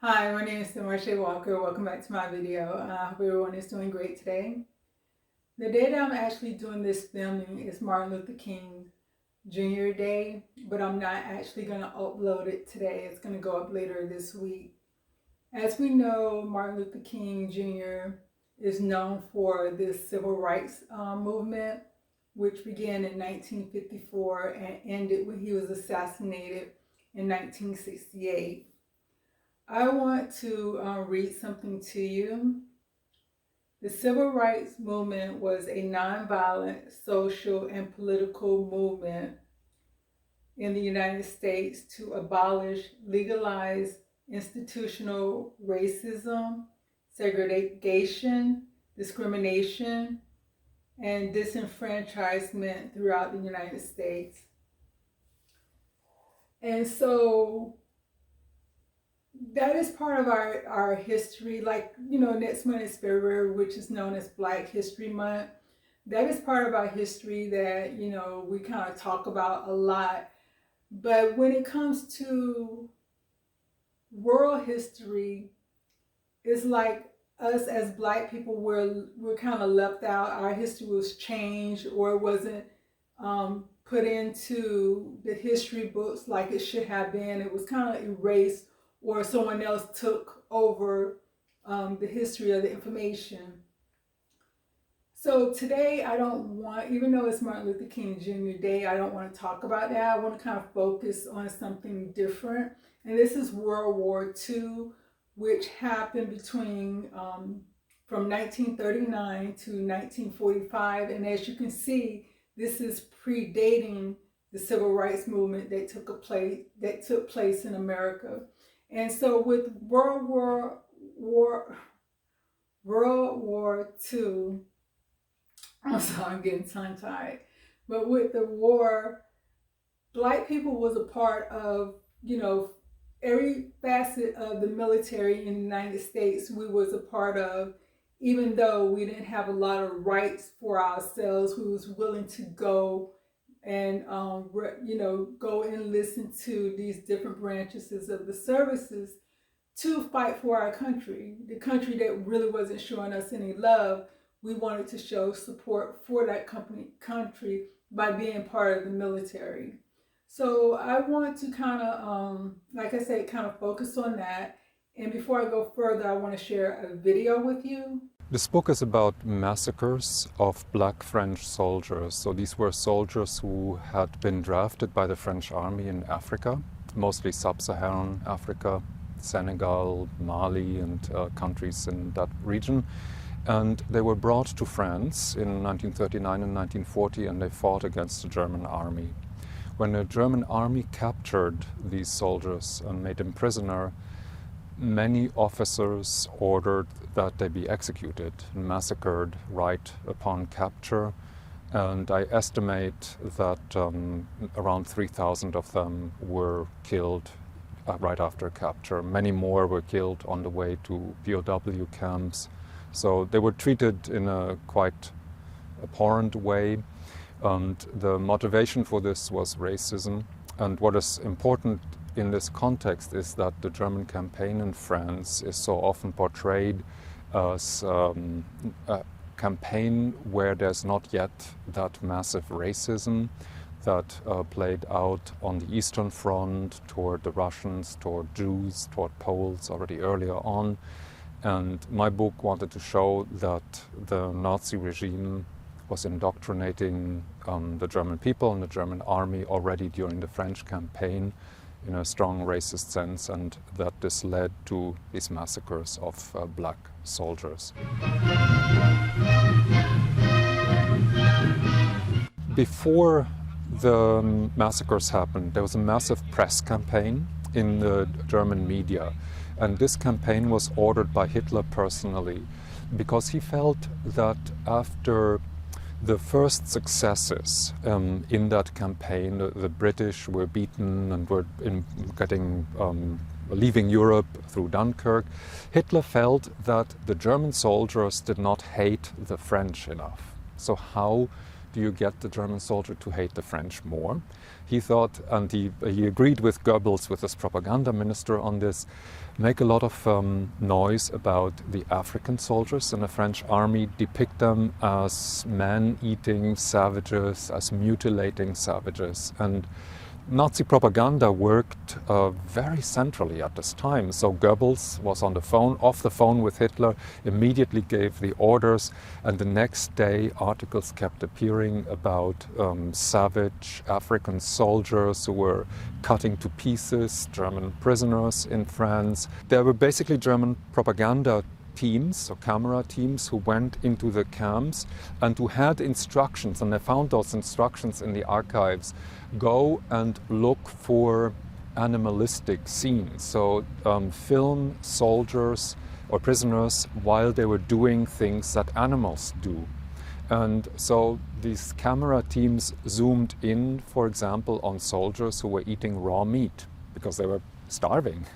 Hi, my name is DelmarshaeWalker. Welcome back to my video. I hope everyone is doing great today. The day that I'm actually doing this filming is Martin Luther King Jr. Day, but I'm not actually going to upload it today. It's going to go up later this week. As we know, Martin Luther King Jr. is known for the civil rights movement, which began in 1954 and ended when he was assassinated in 1968. I want to read something to you. The civil rights movement was a nonviolent social and political movement in the United States to abolish legalized institutional racism, segregation, discrimination, and disenfranchisement throughout the United States. And so that is part of our history. Like, you know, next month is February, which is known as Black History Month. That is part of our history that, you know, we kind of talk about a lot. But when it comes to world history, it's like us as Black people, we're kind of left out. Our history was changed, or it wasn't put into the history books like it should have been. It was kind of erased, or someone else took over the history of the information. So today I don't want, even though it's Martin Luther King Jr. Day, I don't want to talk about that. I want to kind of focus on something different. And this is World War II, which happened between from 1939 to 1945. And as you can see, this is predating the civil rights movement that took place in America. And so with World War II, I'm sorry, I'm getting tongue-tied. But with the war, Black people was a part of, you know, every facet of the military in the United States. We was a part of, even though we didn't have a lot of rights for ourselves. We was willing to go and you know, go and listen to these different branches of the services to fight for our country, the country that really wasn't showing us any love. We wanted to show support for that country by being part of the military. So I want to kind of, like I said, kind of focus on that. And before I go further, I want to share a video with you. This book is about massacres of Black French soldiers. So these were soldiers who had been drafted by the French army in Africa, mostly sub-Saharan Africa, Senegal, Mali, and countries in that region. And they were brought to France in 1939 and 1940, and they fought against the German army. When the German army captured these soldiers and made them prisoner, many officers ordered that they be executed and massacred right upon capture. And I estimate that around 3,000 of them were killed right after capture. Many more were killed on the way to POW camps. So they were treated in a quite abhorrent way. And the motivation for this was racism. And what is important in this context is that the German campaign in France is so often portrayed as a campaign where there's not yet that massive racism that played out on the Eastern Front toward the Russians, toward Jews, toward Poles already earlier on. And my book wanted to show that the Nazi regime was indoctrinating the German people and the German army already during the French campaign in a strong racist sense, and that this led to these massacres of Black soldiers. Before the massacres happened, there was a massive press campaign in the German media. And this campaign was ordered by Hitler personally, because he felt that after the first successes in that campaign, the British were beaten and were leaving Europe through Dunkirk, Hitler felt that the German soldiers did not hate the French enough. So how do you get the German soldier to hate the French more? He thought, and he agreed with Goebbels, with his propaganda minister on this, make a lot of noise about the African soldiers in the French army, depict them as man-eating savages, as mutilating savages. And Nazi propaganda worked very centrally at this time. So Goebbels was on the phone, off the phone with Hitler, immediately gave the orders, and the next day articles kept appearing about savage African soldiers who were cutting to pieces German prisoners in France. There were basically German propaganda teams or camera teams who went into the camps and who had instructions, and they found those instructions in the archives. Go and look for animalistic scenes. So film soldiers or prisoners while they were doing things that animals do. And so these camera teams zoomed in, for example, on soldiers who were eating raw meat because they were starving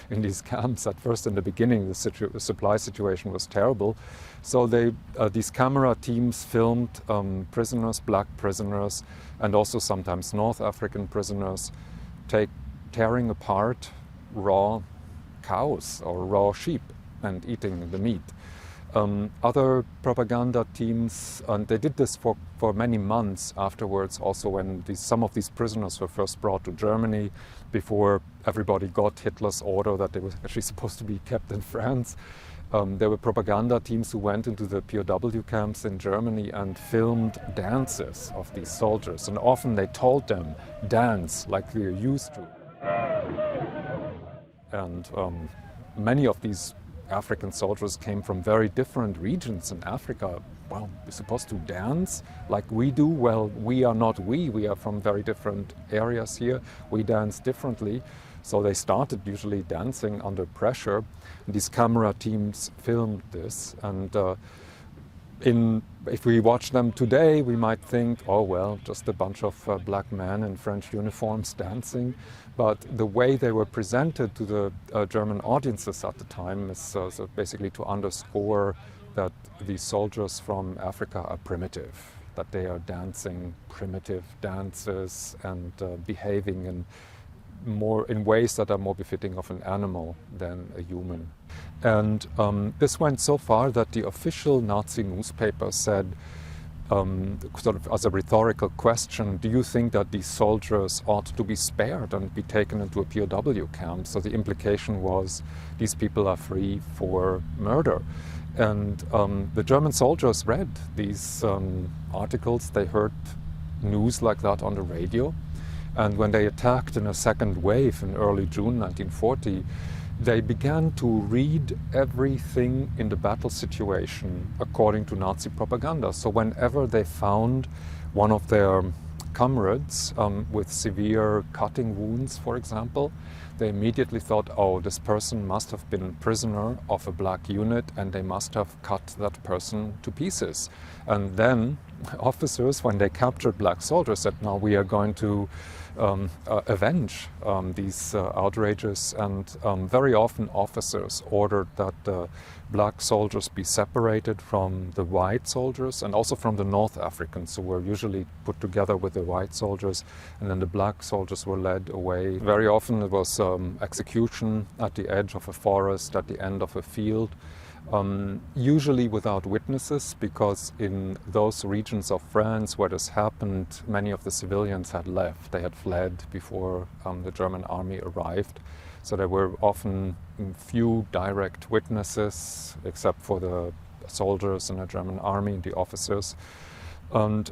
in these camps. At first, in the beginning, the supply situation was terrible. So these camera teams filmed prisoners, black prisoners, and also sometimes North African prisoners, tearing apart raw cows or raw sheep and eating the meat. Other propaganda teams, and they did this for many months afterwards, also when some of these prisoners were first brought to Germany, before everybody got Hitler's order that they were actually supposed to be kept in France. There were propaganda teams who went into the POW camps in Germany and filmed dances of these soldiers, and often they told them, dance like we're used to. And many of these African soldiers came from very different regions in Africa. Well, we're supposed to dance like we do. Well, we are not we are from very different areas here. We dance differently. So they started usually dancing under pressure. And these camera teams filmed this. And if we watch them today, we might think, oh, well, just a bunch of black men in French uniforms dancing. But the way they were presented to the German audiences at the time is so basically to underscore that these soldiers from Africa are primitive, that they are dancing primitive dances and behaving in ways that are more befitting of an animal than a human. And this went so far that the official Nazi newspaper said, sort of as a rhetorical question, do you think that these soldiers ought to be spared and be taken into a POW camp? So the implication was these people are free for murder. And the German soldiers read these articles, they heard news like that on the radio. And when they attacked in a second wave in early June 1940, they began to read everything in the battle situation according to Nazi propaganda. So whenever they found one of their comrades with severe cutting wounds, for example, they immediately thought, oh, this person must have been a prisoner of a black unit and they must have cut that person to pieces. And then officers, when they captured black soldiers, said, now we are going to avenge these outrages, and very often officers ordered that black soldiers be separated from the white soldiers and also from the North Africans, who were usually put together with the white soldiers, and then the black soldiers were led away. Very often it was execution at the edge of a forest, at the end of a field. Usually without witnesses, because in those regions of France where this happened, many of the civilians had left. They had fled before the German army arrived. So there were often few direct witnesses, except for the soldiers in the German army, the officers. And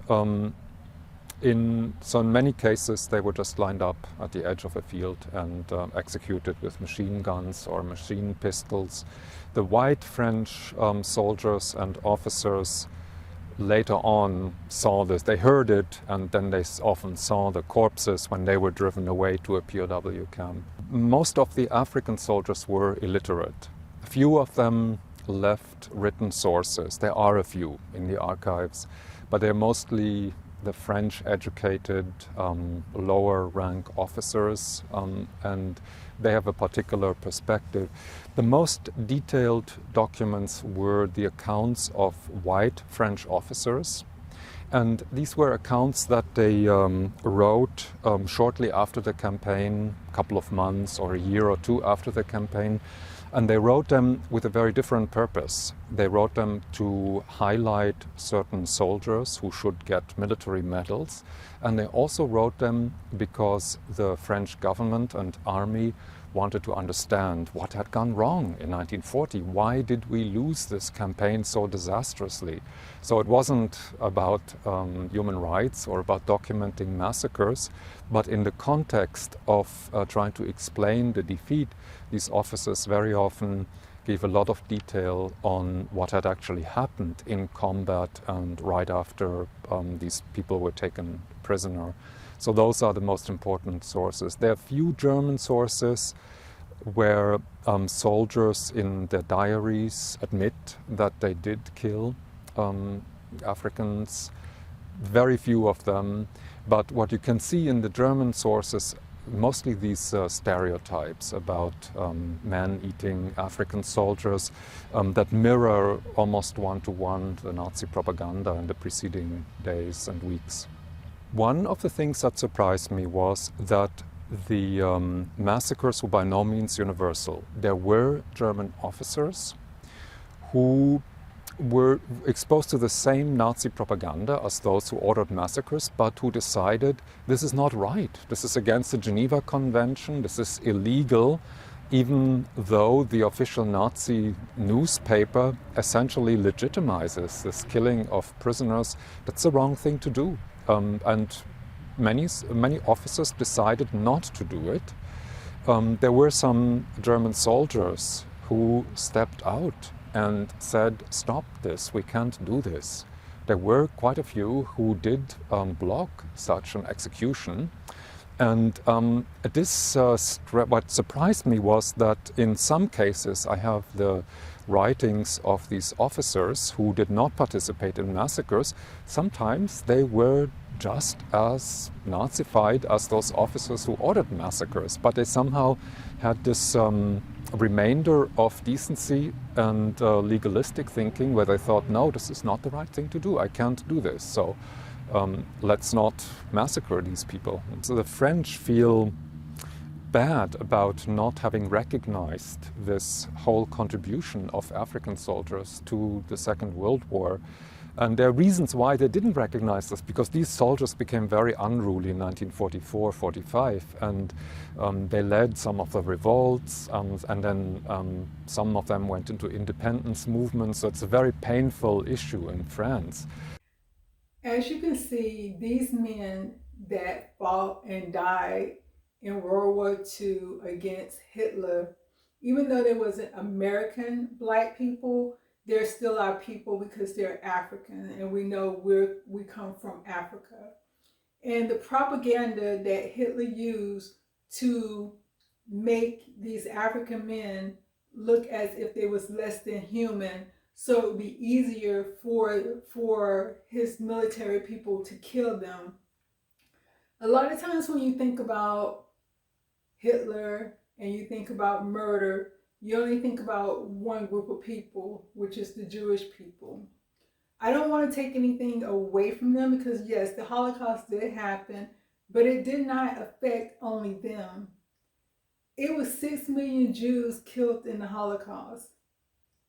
in many cases, they were just lined up at the edge of a field and executed with machine guns or machine pistols. The white French soldiers and officers later on saw this. They heard it, and then they often saw the corpses when they were driven away to a POW camp. Most of the African soldiers were illiterate. A few of them left written sources. There are a few in the archives, but they're mostly the French-educated lower-rank officers, and they have a particular perspective. The most detailed documents were the accounts of white French officers, And these were accounts that they wrote shortly after the campaign, a couple of months or a year or two after the campaign. And they wrote them with a very different purpose. They wrote them to highlight certain soldiers who should get military medals. And they also wrote them because the French government and army wanted to understand what had gone wrong in 1940. Why did we lose this campaign so disastrously? So it wasn't about human rights or about documenting massacres, but in the context of trying to explain the defeat, these officers very often gave a lot of detail on what had actually happened in combat and right after these people were taken prisoner. So those are the most important sources. There are few German sources where soldiers in their diaries admit that they did kill Africans. Very few of them. But what you can see in the German sources, mostly these stereotypes about men eating African soldiers that mirror almost one-to-one the Nazi propaganda in the preceding days and weeks. One of the things that surprised me was that the massacres were by no means universal. There were German officers who were exposed to the same Nazi propaganda as those who ordered massacres, but who decided this is not right. This is against the Geneva Convention. This is illegal, even though the official Nazi newspaper essentially legitimizes this killing of prisoners. That's the wrong thing to do. And many officers decided not to do it. There were some German soldiers who stepped out and said, stop this, we can't do this. There were quite a few who did block such an execution. And what surprised me was that in some cases I have the writings of these officers who did not participate in massacres. Sometimes they were just as Nazified as those officers who ordered massacres, but they somehow had this remainder of decency and legalistic thinking where they thought, no, this is not the right thing to do, I can't do this, so let's not massacre these people. And so the French feel bad about not having recognized this whole contribution of African soldiers to the Second World War. And there are reasons why they didn't recognize this, because these soldiers became very unruly in 1944-45, and they led some of the revolts, and then some of them went into independence movements. So it's a very painful issue in France. As you can see, these men that fought and died in World War II against Hitler, even though there wasn't American Black people, they're still our people because they're African, and we know we come from Africa. And the propaganda that Hitler used to make these African men look as if they was less than human, so it would be easier for his military people to kill them. A lot of times when you think about Hitler and you think about murder, you only think about one group of people, which is the Jewish people. I don't want to take anything away from them because yes, the Holocaust did happen, but it did not affect only them. It was 6 million Jews killed in the Holocaust,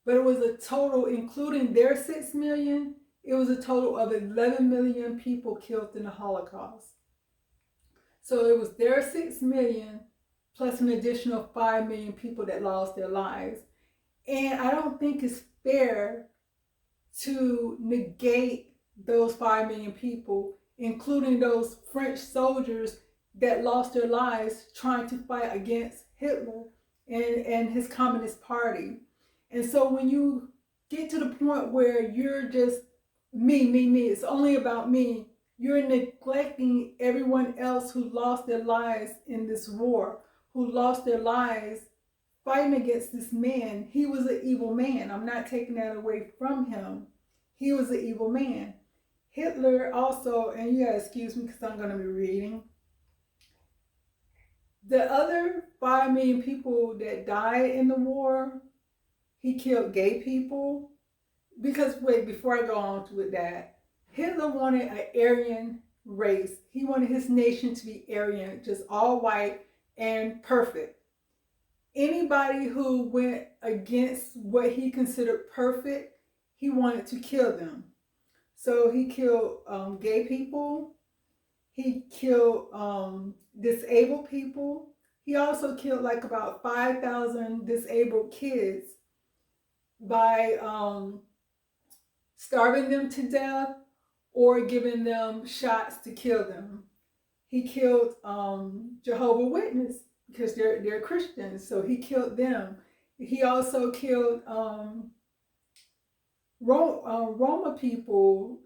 but it was a total, including their 6 million, it was a total of 11 million people killed in the Holocaust. So it was their 6 million plus an additional 5 million people that lost their lives. And I don't think it's fair to negate those 5 million people, including those French soldiers that lost their lives trying to fight against Hitler and his Communist Party. And so when you get to the point where you're just me, it's only about me, you're neglecting everyone else who lost their lives in this war, who lost their lives fighting against this man. He was an evil man. I'm not taking that away from him. He was an evil man. Hitler also, and you gotta excuse me because I'm going to be reading. The other 5 million people that died in the war, he killed gay people. Because, wait, before I go on with that, Hitler wanted an Aryan race. He wanted his nation to be Aryan, just all white and perfect. Anybody who went against what he considered perfect, he wanted to kill them. So he killed gay people. He killed disabled people. He also killed like about 5,000 disabled kids by starving them to death or giving them shots to kill them. He killed Jehovah's Witnesses because they're Christians, so he killed them. He also killed Roma people,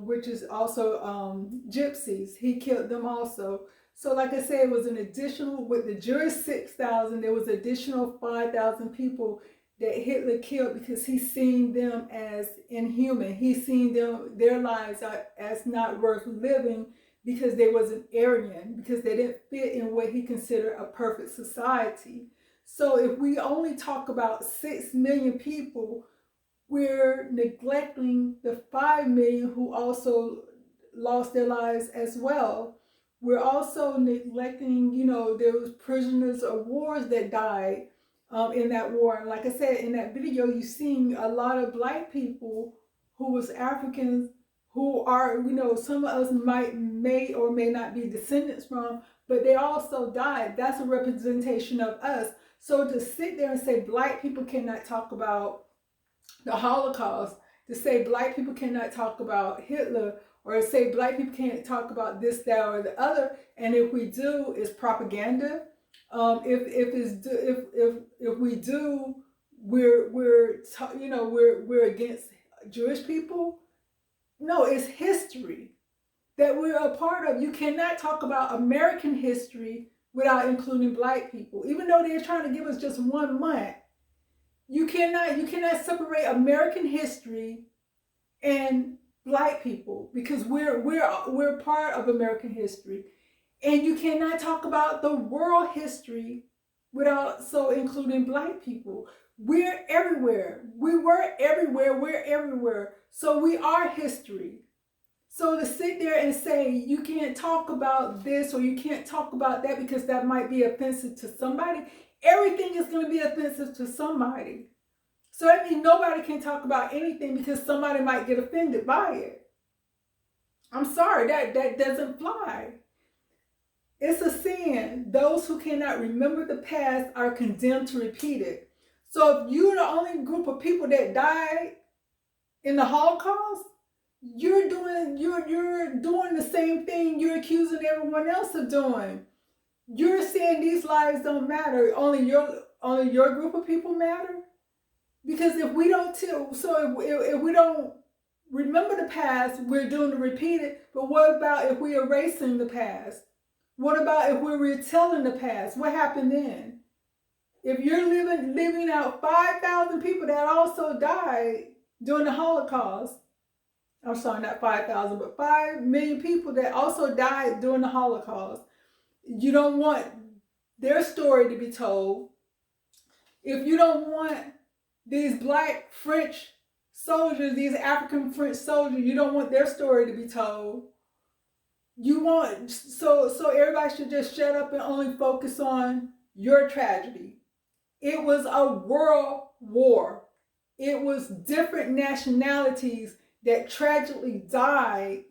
which is also gypsies. He killed them also. So like I said, it was an additional, with the Jewish 6,000, there was additional 5,000 people that Hitler killed because he seen them as inhuman. He seen their lives as not worth living because they wasn't Aryan, because they didn't fit in what he considered a perfect society. So if we only talk about 6 million people, we're neglecting the 5 million who also lost their lives as well. We're also neglecting, there was prisoners of wars that died in that war. And like I said, in that video, you seen a lot of black people who was Africans who are, some of us may or may not be descendants from, but they also died. That's a representation of us. So to sit there and say black people cannot talk about the Holocaust, to say black people cannot talk about Hitler, or say black people can't talk about this, that, or the other, and if we do, it's propaganda. If we do, we're against Jewish people. No, it's history that we're a part of. You cannot talk about American history without including black people, even though they're trying to give us just 1 month. You cannot separate American history and black people because we're part of American history. And you cannot talk about the world history without so including black people. We're everywhere. We were everywhere. We're everywhere. So we are history. So to sit there and say you can't talk about this or you can't talk about that because that might be offensive to somebody, everything is going to be offensive to somebody. So that means nobody can talk about anything because somebody might get offended by it. I'm sorry, that doesn't fly. It's a sin. Those who cannot remember the past are condemned to repeat it. So if you're the only group of people that died in the Holocaust, you're doing the same thing you're accusing everyone else of doing. You're saying these lives don't matter. Only your group of people matter. Because if we don't if we don't remember the past, we're doing to repeat it. But what about if we're erasing the past? What about if we're retelling the past? What happened then? If you're leaving out 5,000 people that also died during the Holocaust, I'm sorry, not 5,000, but 5 million people that also died during the Holocaust, you don't want their story to be told. If you don't want these black French soldiers, these African French soldiers, you don't want their story to be told. You want, so everybody should just shut up and only focus on your tragedy. It was a world war. It was different nationalities that tragically died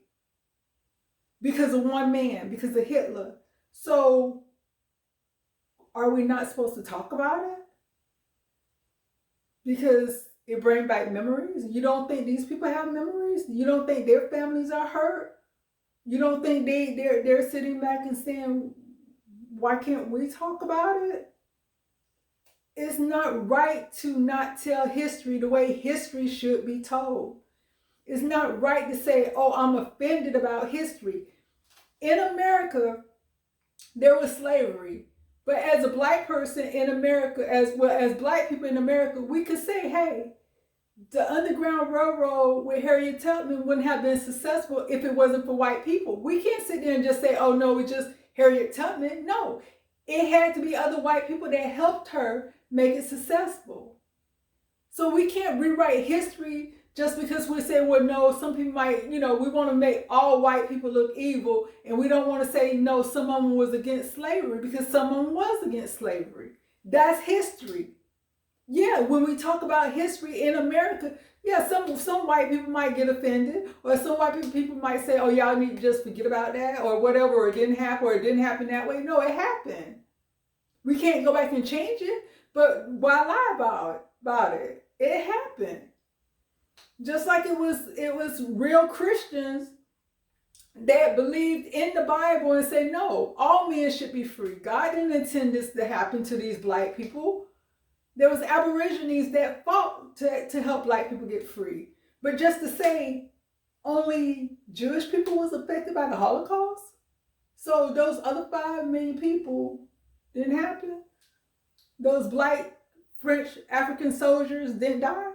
because of one man, because of Hitler. So are we not supposed to talk about it? Because it brings back memories. You don't think these people have memories? You don't think their families are hurt? You don't think they're sitting back and saying, why can't we talk about it? It's not right to not tell history the way history should be told. It's not right to say, oh, I'm offended about history. In America, there was slavery. But as a black person in America, as well as black people in America, we could say, hey, the Underground Railroad with Harriet Tubman wouldn't have been successful if it wasn't for white people. We can't sit there and just say, oh, no, it's just Harriet Tubman. No, it had to be other white people that helped her make it successful. So we can't rewrite history just because we say, well, no, some people might, we want to make all white people look evil, and we don't want to say, no, some of them was against slavery, because some of them was against slavery. That's history. Yeah, when we talk about history in America, yeah, some white people might get offended, or some white people might say, oh, y'all need to just forget about that, or whatever, or it didn't happen that way. No, it happened. We can't go back and change it, but why lie about it? It happened. Just like it was real Christians that believed in the Bible and say, no, all men should be free. God didn't intend this to happen to these black people. There was Aborigines that fought to help black people get free. But just to say only Jewish people was affected by the Holocaust, so those other 5 million people didn't happen? Those black, French, African soldiers didn't die?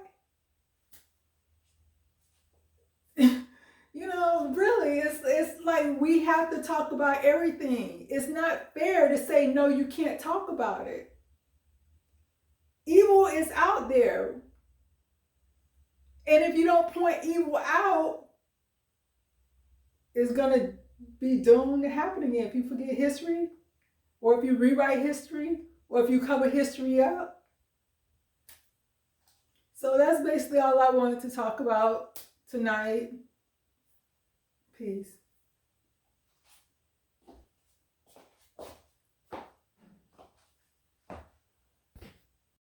Really, it's like we have to talk about everything. It's not fair to say, no, you can't talk about it. Evil is out there. And if you don't point evil out, it's going to be doomed to happen again. If you forget history, or if you rewrite history, or if you cover history up. So that's basically all I wanted to talk about tonight. Peace.